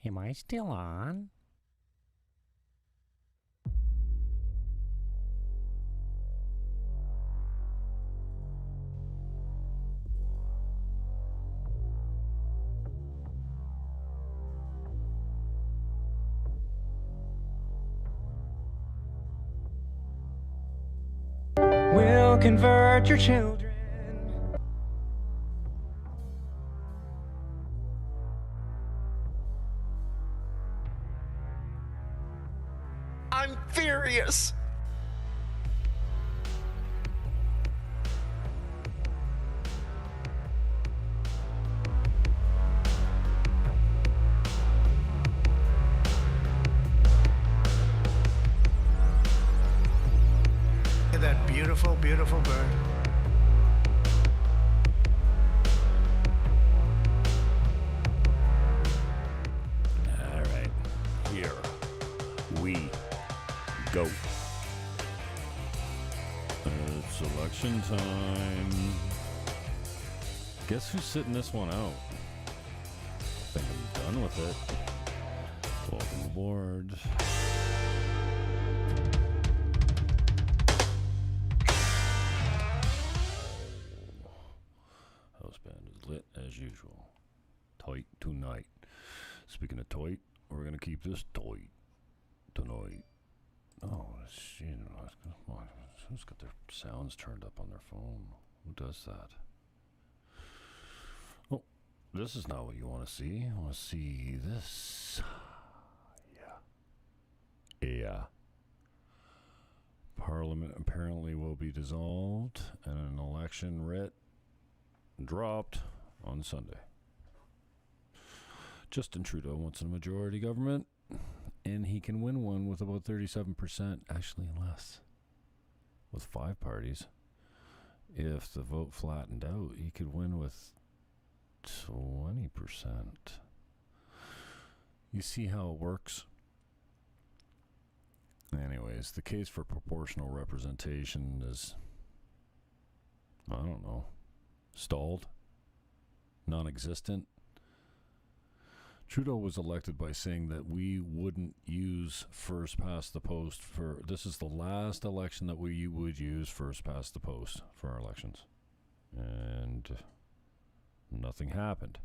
Am I still on? We'll convert your children. I'm furious. Look at that beautiful, beautiful bird. All right, here we go. It's election time. Guess who's sitting this one out? I think I'm done with it. Welcome aboard. House band is lit as usual. Tight tonight. Speaking of tight, we're gonna keep this tight tonight. Oh shit! Who's got their sounds turned up on their phone? Who does that? Oh, this is not what you want to see. I want to see this. Yeah. Parliament apparently will be dissolved and an election writ dropped on Sunday. Justin Trudeau wants a majority government, and he can win one with about 37%, actually less, with 5 parties. If the vote flattened out, he could win with 20%. You see how it works? Anyways, the case for proportional representation is, I don't know, stalled, non-existent. Trudeau was elected by saying that we wouldn't use first past the post for, this is the last election that we would use first past the post for our elections. And nothing happened.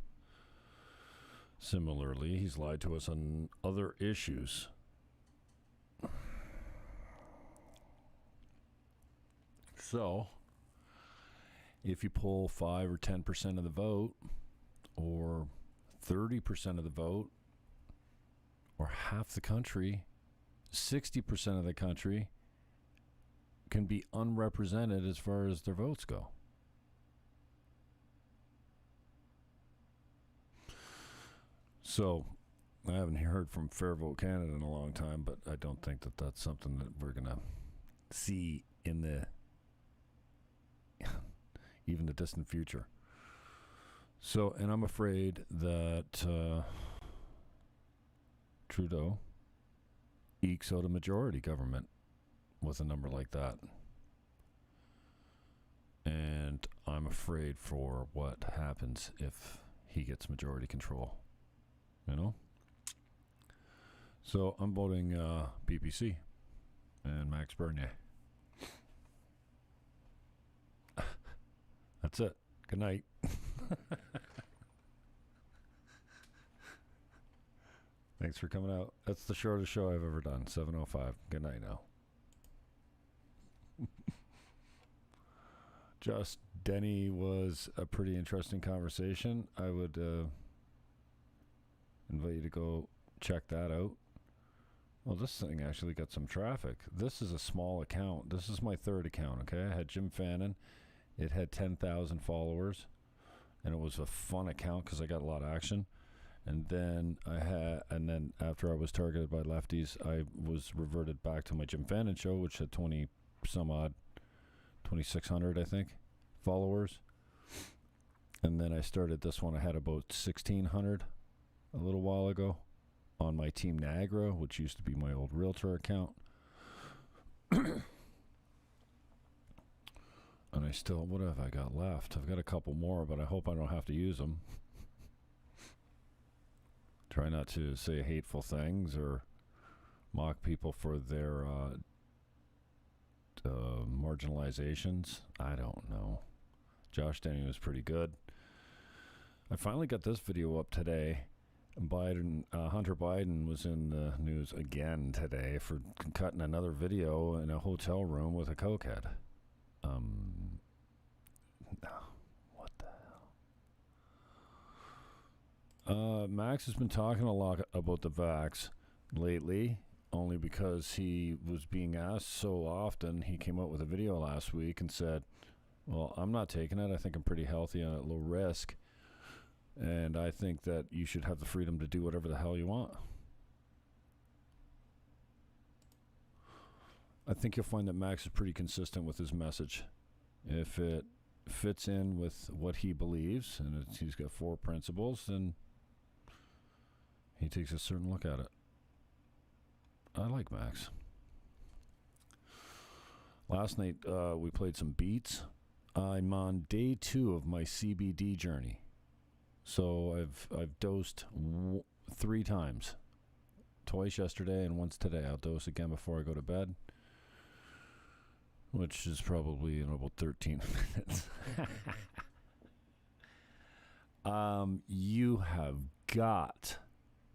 Similarly, he's lied to us on other issues. So, if you pull 5 or 10% of the vote, or 30% of the vote, or half the country, 60% of the country can be unrepresented as far as their votes go. So, I haven't heard from Fair Vote Canada in a long time, but I don't think that that's something that we're going to see in the even the distant future. So, and I'm afraid that Trudeau ekes out a majority government with a number like that. And I'm afraid for what happens if he gets majority control. You know? So, I'm voting PPC and Max Bernier. That's it. Good night. Thanks for coming out. That's the shortest show I've ever done. 7:05. Good night now. Just Denny was a pretty interesting conversation. I would invite you to go check that out. Well, this thing actually got some traffic. This is a small account. This is my third account, okay? I had Jim Fannon. It had 10,000 followers, and it was a fun account because I got a lot of action. And then after I was targeted by lefties, I was reverted back to my Jim Fannon Show, which had 20 some odd, 2,600 I think, followers. And then I started this one. I had about 1,600 a little while ago on my Team Niagara, which used to be my old realtor account. And I still, what have I got left? I've got a couple more, but I hope I don't have to use them. Try not to say hateful things or mock people for their marginalizations. I don't know. Josh Denny was pretty good. I finally got this video up today. Hunter Biden was in the news again today for cutting another video in a hotel room with a cokehead. What the hell? Max has been talking a lot about the vax lately, only because he was being asked so often. He came out with a video last week and said, well, I'm not taking it. I think I'm pretty healthy and at low risk. And I think that you should have the freedom to do whatever the hell you want. I think you'll find that Max is pretty consistent with his message. If it fits in with what he believes, and he's got 4 principles, then he takes a certain look at it. I like Max. Last night we played some beats. I'm on day 2 of my CBD journey. So I've dosed 3 times. Twice yesterday and once today. I'll dose again before I go to bed, which is probably in about 13 minutes. You have got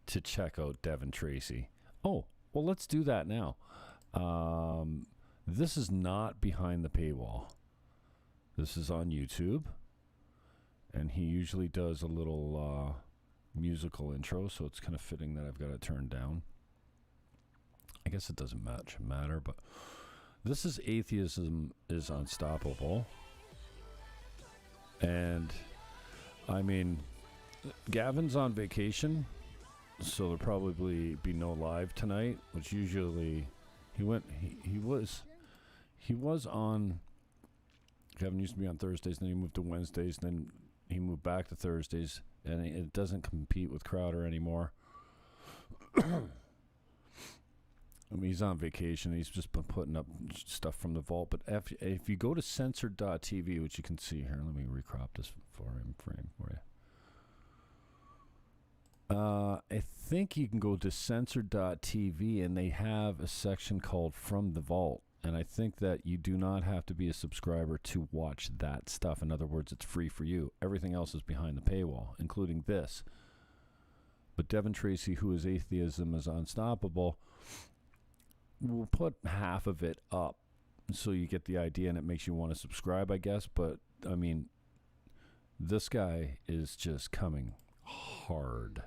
to check out Devin Tracy. Oh, well, let's do that now. This is not behind the paywall. This is on YouTube. And he usually does a little musical intro, so it's kind of fitting that I've got it turned down. I guess it doesn't matter, but this is Atheism is Unstoppable. And, I mean, Gavin's on vacation, so there'll probably be no live tonight, which usually he was on, Gavin used to be on Thursdays, then he moved to Wednesdays, then he moved back to Thursdays, and it doesn't compete with Crowder anymore. I mean, he's on vacation. He's just been putting up stuff from the vault. But if you go to censored.tv, which you can see here, let me recrop this frame for you. I think you can go to censored.tv, and they have a section called From the Vault. And I think that you do not have to be a subscriber to watch that stuff. In other words, it's free for you. Everything else is behind the paywall, including this. But Devin Tracy, who is Atheism is Unstoppable, will put half of it up so you get the idea, and it makes you want to subscribe, I guess. But, I mean, this guy is just coming hard.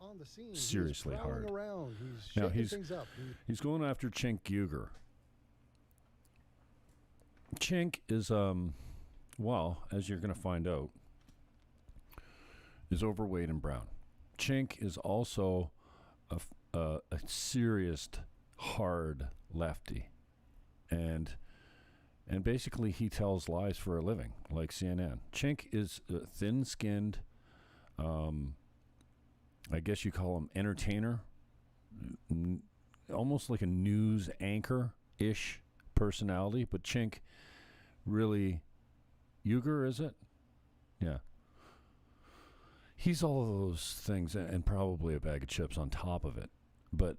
On the scene. Seriously hard. Around. He's shaking things up. He's going after Chink Uger. Chink is, well, as you're going to find out, is overweight and brown. Chink is also a serious, hard lefty. And basically he tells lies for a living, like CNN. Chink is thin-skinned, I guess you call him entertainer, almost like a news anchor-ish personality, but Chink really, Uger, is it? Yeah. He's all of those things and probably a bag of chips on top of it. But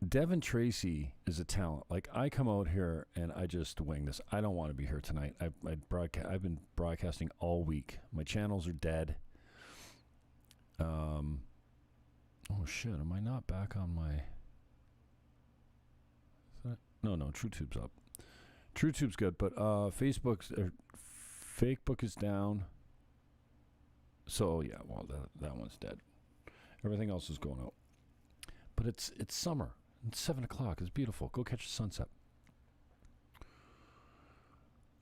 Devin Tracy is a talent. Like, I come out here and I just wing this. I don't want to be here tonight. I've been broadcasting all week. My channels are dead. Oh shit, am I not back on my... No, TrueTube's up. TrueTube's good, but Fakebook is down. So yeah, well that one's dead. Everything else is going out. But it's summer. It's 7 o'clock. It's beautiful. Go catch the sunset.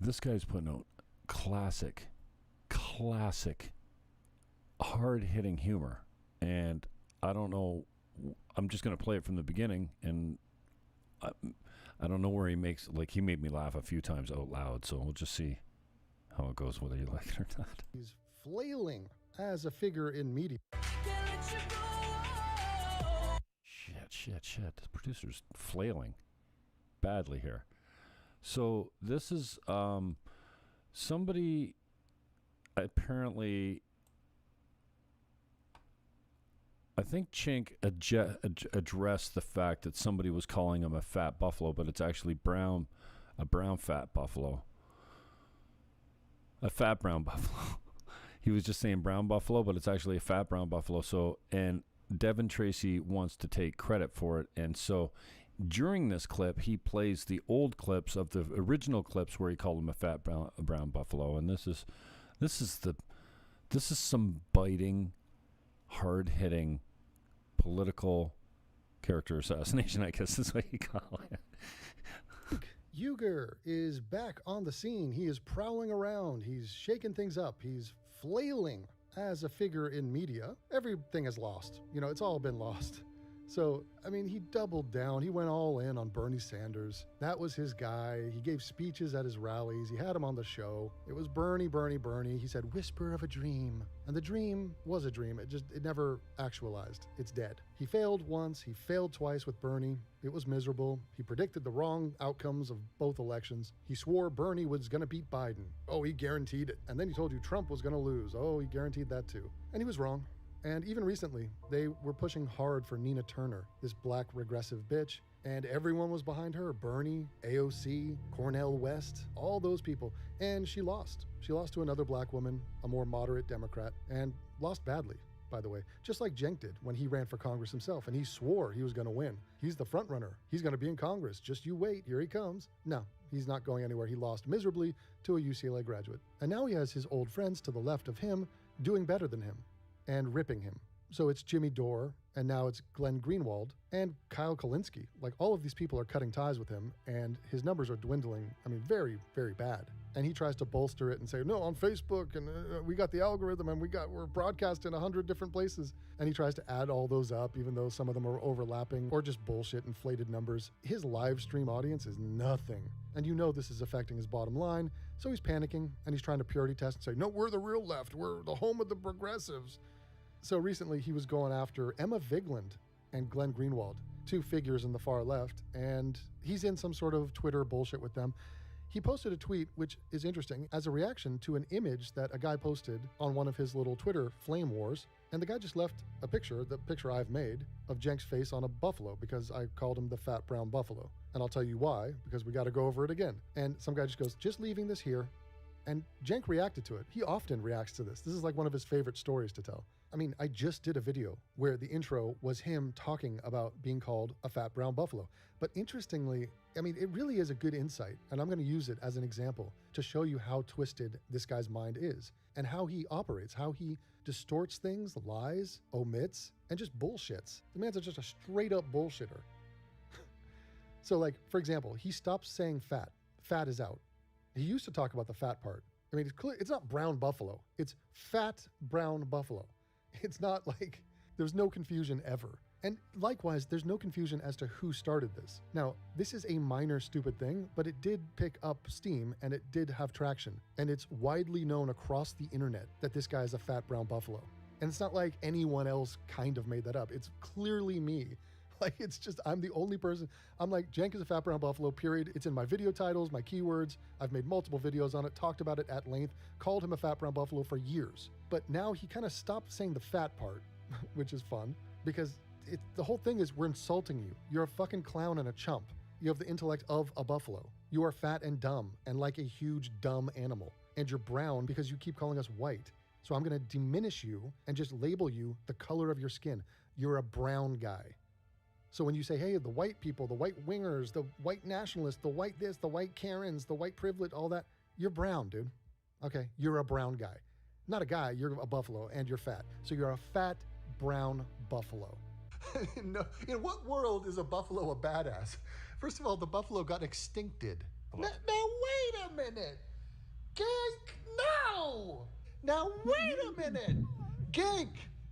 This guy's putting out classic, hard-hitting humor, and I don't know. I'm just gonna play it from the beginning, and I don't know where he makes, like, he made me laugh a few times out loud, so we'll just see how it goes, whether you like it or not. He's flailing as a figure in media. Shit. The producer's flailing badly here. So this is somebody apparently, I think Chink addressed the fact that somebody was calling him a fat buffalo, but it's actually a brown fat buffalo. A fat brown buffalo. He was just saying brown buffalo, but it's actually a fat brown buffalo. So, and Devin Tracy wants to take credit for it. And so during this clip, he plays the old clips of the original clips where he called him a fat brown buffalo. And this is some biting, hard-hitting political character assassination, I guess is what you call it. Uyghur is back on the scene. He is prowling around. He's shaking things up. He's flailing as a figure in media. Everything is lost. It's all been lost. So, he doubled down. He went all in on Bernie Sanders. That was his guy. He gave speeches at his rallies. He had him on the show. It was Bernie, Bernie, Bernie. He said, whisper of a dream. And the dream was a dream. It never actualized. It's dead. He failed once. He failed twice with Bernie. It was miserable. He predicted the wrong outcomes of both elections. He swore Bernie was going to beat Biden. Oh, he guaranteed it. And then he told you Trump was going to lose. Oh, he guaranteed that too. And he was wrong. And even recently, they were pushing hard for Nina Turner, this black regressive bitch, and everyone was behind her. Bernie, AOC, Cornel West, all those people. And she lost. She lost to another black woman, a more moderate Democrat, and lost badly, by the way. Just like Cenk did when he ran for Congress himself, and he swore he was going to win. He's the front runner. He's going to be in Congress. Just you wait. Here he comes. No, he's not going anywhere. He lost miserably to a UCLA graduate. And now he has his old friends to the left of him doing better than him and ripping him. So it's Jimmy Dore, and now it's Glenn Greenwald, and Kyle Kulinski. Like, all of these people are cutting ties with him, and his numbers are dwindling, very, very bad. And he tries to bolster it and say, no, on Facebook, and we got the algorithm, and we're broadcast in 100 different places. And he tries to add all those up, even though some of them are overlapping or just bullshit, inflated numbers. His live stream audience is nothing. And this is affecting his bottom line, so he's panicking, and he's trying to purity test and say, no, we're the real left. We're the home of the progressives. So recently he was going after Emma Vigeland and Glenn Greenwald, two figures in the far left, and he's in some sort of Twitter bullshit with them. He posted a tweet, which is interesting, as a reaction to an image that a guy posted on one of his little Twitter flame wars. And the guy just left a picture, the picture I've made, of Cenk's face on a buffalo because I called him the fat brown buffalo. And I'll tell you why, because we got to go over it again. And some guy just goes, just leaving this here. And Cenk reacted to it. He often reacts to this. This is like one of his favorite stories to tell. I just did a video where the intro was him talking about being called a fat brown buffalo. But interestingly, it really is a good insight, and I'm going to use it as an example to show you how twisted this guy's mind is and how he operates, how he distorts things, lies, omits, and just bullshits. The man's just a straight up bullshitter. So, like, for example, he stopped saying fat. Fat is out. He used to talk about the fat part. It's clear, it's not brown buffalo. It's fat brown buffalo. It's not like there's no confusion ever. And likewise, there's no confusion as to who started this. Now, this is a minor stupid thing, but it did pick up steam and it did have traction. And it's widely known across the internet that this guy is a fat brown buffalo. And it's not like anyone else kind of made that up. It's clearly me. Like, it's just, I'm the only person. I'm like, Cenk is a fat brown buffalo, period. It's in my video titles, my keywords. I've made multiple videos on it, talked about it at length, called him a fat brown buffalo for years. But now he kind of stopped saying the fat part, which is fun, because the whole thing is we're insulting you. You're a fucking clown and a chump. You have the intellect of a buffalo. You are fat and dumb and like a huge dumb animal. And you're brown because you keep calling us white. So I'm going to diminish you and just label you the color of your skin. You're a brown guy. So when you say, hey, the white people, the white wingers, the white nationalists, the white this, the white Karens, the white privilege, all that, you're brown, dude. Okay, you're a brown guy. Not a guy, you're a buffalo and you're fat. So you're a fat brown buffalo. No, in what world is a buffalo a badass? First of all, the buffalo got extincted. Now wait a minute. Gank, no! Now wait a minute. Gank,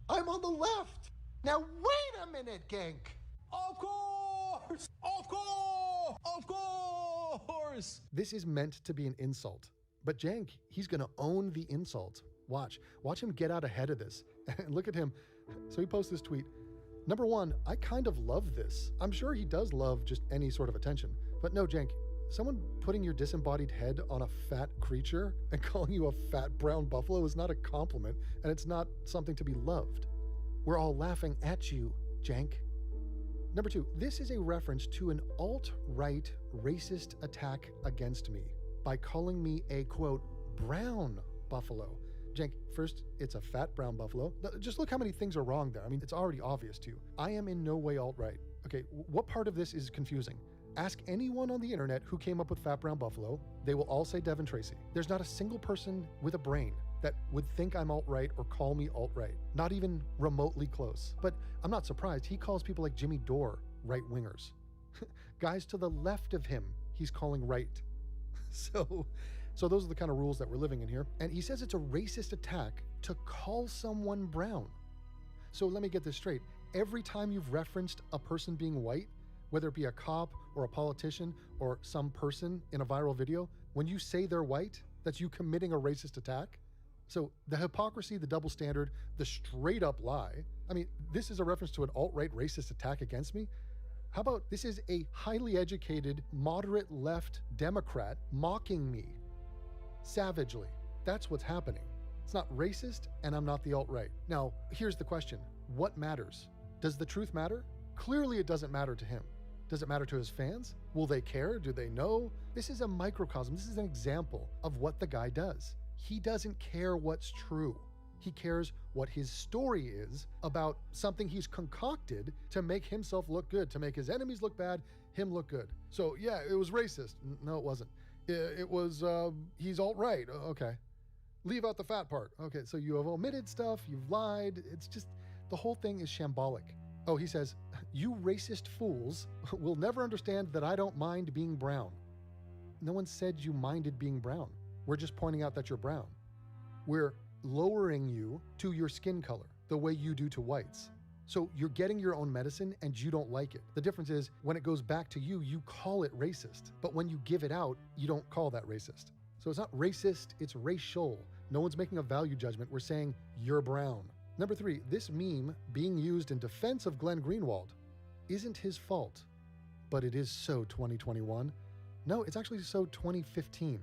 I'm on the left. Now wait a minute, Gank. Of course! Of course! Of course! This is meant to be an insult. But Cenk, he's going to own the insult. Watch him get out ahead of this. And look at him. So he posts this tweet. Number one, I kind of love this. I'm sure he does love just any sort of attention. But no, Cenk, someone putting your disembodied head on a fat creature and calling you a fat brown buffalo is not a compliment, and it's not something to be loved. We're all laughing at you, Jank. Number 2, this is a reference to an alt-right racist attack against me by calling me a, quote, brown buffalo. Jank, first, it's a fat brown buffalo. Just look how many things are wrong there. I mean, it's already obvious to you. I am in no way alt-right. Okay, what part of this is confusing? Ask anyone on the internet who came up with fat brown buffalo. They will all say Devin Tracy. There's not a single person with a brain that would think I'm alt-right or call me alt-right. Not even remotely close. But I'm not surprised. He calls people like Jimmy Dore right-wingers. Guys to the left of him, he's calling right. So those are the kind of rules that we're living in here. And he says it's a racist attack to call someone brown. So let me get this straight. Every time you've referenced a person being white, whether it be a cop or a politician or some person in a viral video, when you say they're white, that's you committing a racist attack. So the hypocrisy, the double standard, the straight up lie. I mean, this is a reference to an alt-right racist attack against me. How about this is a highly educated, moderate left Democrat mocking me savagely. That's what's happening. It's not racist, and I'm not the alt-right. Now, here's the question. What matters? Does the truth matter? Clearly it doesn't matter to him. Does it matter to his fans? Will they care? Do they know? This is a microcosm. This is an example of what the guy does. He doesn't care what's true. He cares what his story is about something he's concocted to make himself look good, to make his enemies look bad, him look good. So yeah, it was racist. No, it wasn't. It was, he's alt-right. Okay. Leave out the fat part. Okay, so you have omitted stuff, you've lied. It's just, the whole thing is shambolic. Oh, he says, you racist fools will never understand that I don't mind being brown. No one said you minded being brown. We're just pointing out that you're brown. We're lowering you to your skin color, the way you do to whites. So you're getting your own medicine and you don't like it. The difference is when it goes back to you, you call it racist. But when you give it out, you don't call that racist. So it's not racist, it's racial. No one's making a value judgment. We're saying you're brown. Number 3, this meme being used in defense of Glenn Greenwald isn't his fault, but it is so 2021. No, it's actually so 2015.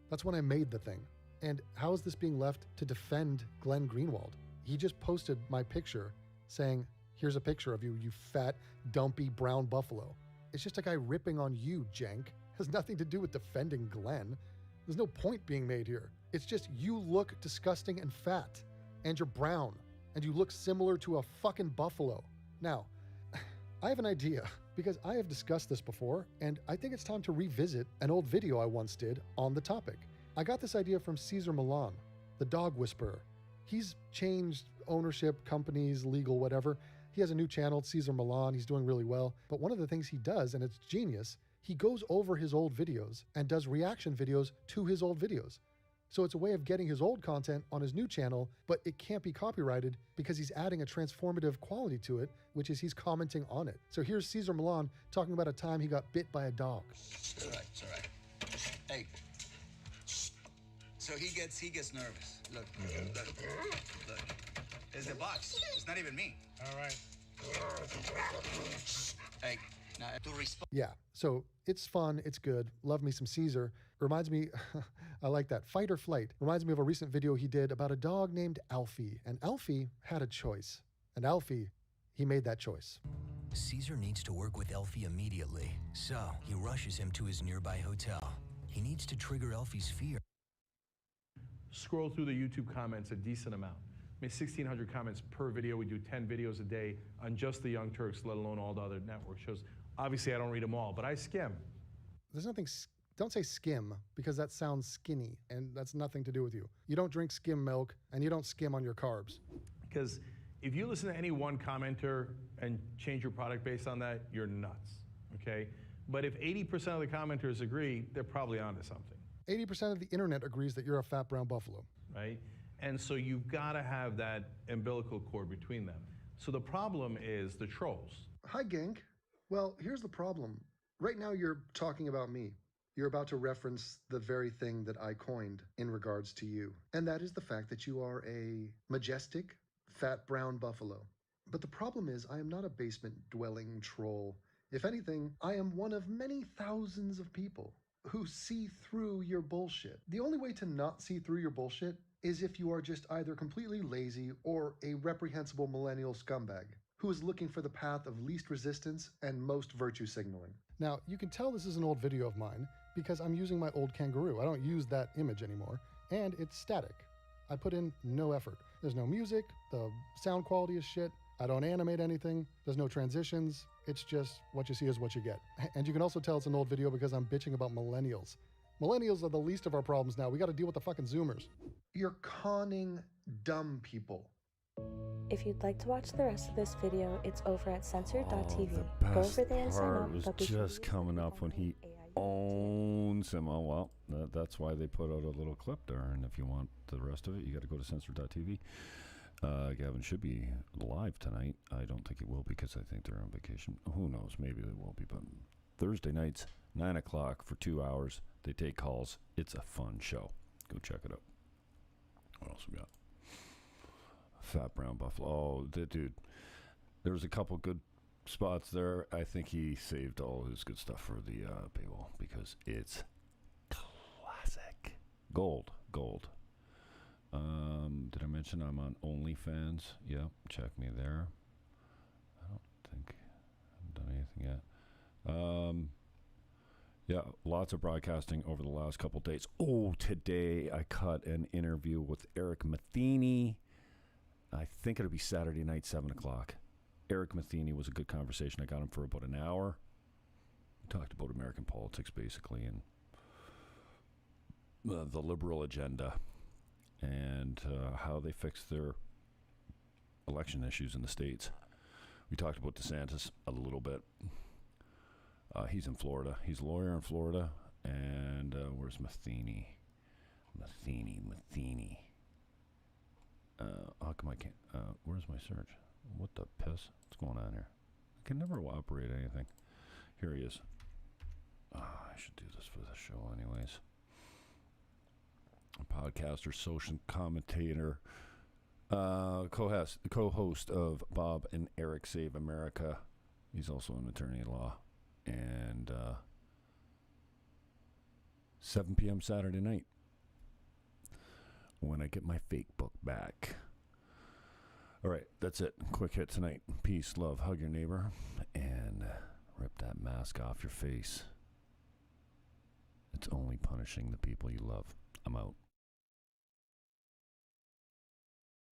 That's when I made the thing. And how is this being left to defend Glenn Greenwald? He just posted my picture saying, here's a picture of you, you fat, dumpy brown buffalo. It's just a guy ripping on you, Jank. It has nothing to do with defending Glenn. There's no point being made here. It's just you look disgusting and fat, and you're brown, and you look similar to a fucking buffalo. Now, I have an idea, because I have discussed this before, and I think it's time to revisit an old video I once did on the topic. I got this idea from Cesar Millan, the dog whisperer. He's changed ownership, companies, legal, whatever. He has a new channel, Cesar Millan. He's doing really well. But one of the things he does, and it's genius, he goes over his old videos and does reaction videos to his old videos. So it's a way of getting his old content on his new channel, but it can't be copyrighted because he's adding a transformative quality to it, which is he's commenting on it. So here's Cesar Millan talking about a time he got bit by a dog. It's all right. Hey. So he gets nervous. Look. It's the box. It's not even me. All right. Hey, now to respond. Yeah, so it's fun, it's good. Love me some Caesar. Reminds me, I like that. Fight or flight. Reminds me of a recent video he did about a dog named Alfie. And Alfie had a choice. And Alfie, he made that choice. Caesar needs to work with Elfie immediately, so he rushes him to his nearby hotel. He needs to trigger Elfie's fear. Scroll through the YouTube comments a decent amount. I mean, 1,600 comments per video. We do 10 videos a day on just the Young Turks, let alone all the other network shows. Obviously, I don't read them all, but I skim. There's nothing, don't say skim, because that sounds skinny, and that's nothing to do with you. You don't drink skim milk, and you don't skim on your carbs. Because if you listen to any one commenter and change your product based on that, you're nuts, okay? But if 80% of the commenters agree, they're probably onto something. 80% of the internet agrees that you're a fat brown buffalo. Right? And so you've got to have that umbilical cord between them. So the problem is the trolls. Hi, gang. Well, here's the problem. Right now, you're talking about me. You're about to reference the very thing that I coined in regards to you. And that is the fact that you are a majestic, fat brown buffalo. But the problem is, I am not a basement-dwelling troll. If anything, I am one of many thousands of people who see through your bullshit. The only way to not see through your bullshit is if you are just either completely lazy or a reprehensible millennial scumbag who is looking for the path of least resistance and most virtue signaling. Now, you can tell this is an old video of mine because I'm using my old kangaroo. I don't use that image anymore, and it's static. I put in no effort. There's no music, the sound quality is shit, I don't animate anything, there's no transitions, it's just what you see is what you get. And you can also tell it's an old video because I'm bitching about millennials. Millennials are the least of our problems now. We got to deal with the fucking Zoomers. You're conning dumb people. If you'd like to watch the rest of this video, it's over at censored.tv. The Go best over there and sign part up. was But before just you coming leave, up when he AI owns him. Oh, well, that's why they put out a little clip there. And if you want the rest of it, you got to go to censored.tv. Gavin should be live tonight. I don't think he will because I think they're on vacation. Who knows? Maybe they will be. But Thursday nights, 9 o'clock for 2 hours. They take calls. It's a fun show. Go check it out. What else we got? Fat Brown Buffalo. Oh, dude. There was a couple good spots there. I think he saved all his good stuff for the paywall because it's classic. Gold. Did I mention I'm on OnlyFans? Yep, check me there. I don't think I've done anything yet. Yeah, lots of broadcasting over the last couple days. Oh, today I cut an interview with Eric Matheny. I think it'll be Saturday night, 7 o'clock. Eric Matheny was a good conversation. I got him for about an hour. We talked about American politics, basically, and the liberal agenda and how they fix their election issues in the States. We talked about DeSantis a little bit. He's in Florida. He's a lawyer in Florida. And where's Matheny? Matheny. How come I can't? Where's my search? What the piss? What's going on here? I can never operate anything. Here he is. I should do this for the show anyways. A podcaster, social commentator, co-host of Bob and Eric Save America. He's also an attorney at law. And 7 p.m. Saturday night when I get my fake book back. All right, that's it. Quick hit tonight. Peace, love, hug your neighbor, and rip that mask off your face. It's only punishing the people you love. I'm out.